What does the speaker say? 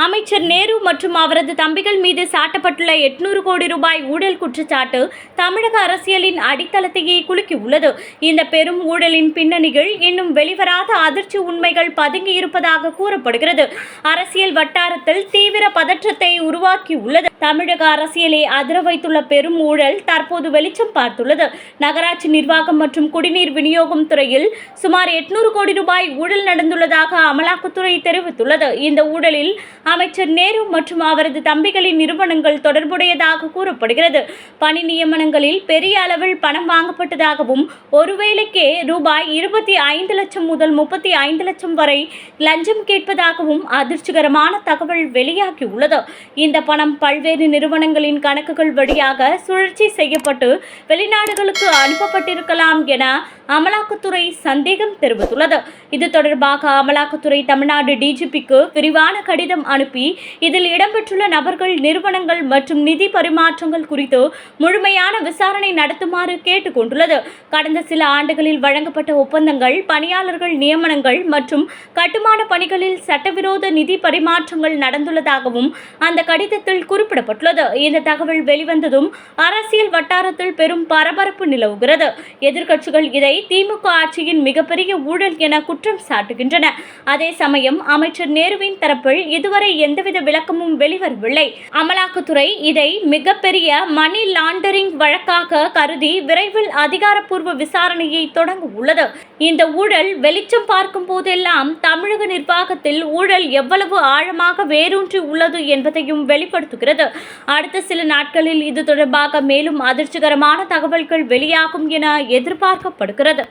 அமைச்சர் நேரு மற்றும் அவரது தம்பிகள் மீது சாட்டப்பட்டுள்ள 800 கோடி ரூபாய் ஊழல் குற்றச்சாட்டு தமிழக அரசியலின் அடித்தளத்தையே குலுக்கியுள்ளது. இந்த பெரும் ஊழலின் பின்னணியில் இன்னும் வெளிவராத அதிர்ச்சி உண்மைகள் பதுங்கியிருப்பதாக கூறப்படுகிறது. அரசியல் வட்டாரத்தில் தீவிர பதற்றத்தை உருவாக்கியுள்ளது. தமிழக அரசியலை அதிர வைத்துள்ள பெரும் ஊழல் தற்போது வெளிச்சம் பார்த்துள்ளது. நகராட்சி நிர்வாகம் மற்றும் குடிநீர் விநியோகம் துறையில் சுமார் 800 கோடி ரூபாய் ஊழல் நடந்துள்ளதாக அமலாக்கத்துறை தெரிவித்துள்ளது. இந்த ஊழலில் அமைச்சர் நேரு மற்றும் அவரது தம்பிகளின் நிறுவனங்கள் தொடர்புடையதாக கூறப்படுகிறது. பணி நியமனங்களில் பெரிய அளவில் பணம் வாங்கப்பட்டதாகவும் ஒருவேளைக்கே ரூபாய் 25 லட்சம் முதல் 35 லட்சம் வரை லஞ்சம் கேட்பதாகவும் அதிர்ச்சிகரமான தகவல் வெளியாகியுள்ளது. இந்த பணம் பல்வேறு நிறுவனங்களின் கணக்குகள் வழியாக சுழற்சி செய்யப்பட்டு வெளிநாடுகளுக்கு அனுப்பப்பட்டிருக்கலாம் என அமலாக்கத்துறை சந்தேகம் தெரிவித்துள்ளது. இது தொடர்பாக அமலாக்கத்துறை தமிழ்நாடு டிஜிபிக்கு விரிவான கடிதம் அனுப்பி இதில் இடம்பெற்றுள்ள நபர்கள், நிறுவனங்கள் மற்றும் நிதி பரிமாற்றங்கள் குறித்து முழுமையான விசாரணை நடத்துமாறு கேட்டுக் கொண்டுள்ளது. கடந்த சில ஆண்டுகளில் வழங்கப்பட்ட ஒப்பந்தங்கள், பணியாளர்கள் நியமனங்கள் மற்றும் கட்டுமான பணிகளில் சட்டவிரோத நிதி பரிமாற்றங்கள் நடந்துள்ளதாகவும் அந்த கடிதத்தில் குறிப்பிடப்பட்டுள்ளது. இந்த தகவல் வெளிவந்ததும் அரசியல் வட்டாரத்தில் பெரும் பரபரப்பு நிலவுகிறது. எதிர்க்கட்சிகள் இதை திமுக ஆட்சியின் மிகப்பெரிய ஊழல் என குற்றம் சாட்டுகின்றன. அதே சமயம் அமைச்சர் நேருவின் தரப்பில் இதுவரை எந்தவித விளக்கமும் வெளிவரவில்லை. அமலாக்கத்துறை இதை மிகப்பெரிய மணி லாண்டரிங் வழக்காக கருதி விரைவில் அதிகாரப்பூர்வ விசாரணையை தொடங்க உள்ளது. இந்த ஊழல் வெளிச்சம் பார்க்கும் போதெல்லாம் தமிழக நிர்வாகத்தில் ஊழல் எவ்வளவு ஆழமாக வேரூன்றி உள்ளது என்பதையும் வெளிப்படுத்துகிறது. அடுத்த சில நாட்களில் இது தொடர்பாக மேலும் அதிர்ச்சிகரமான தகவல்கள் வெளியாகும் என எதிர்பார்க்கப்படுகிறது.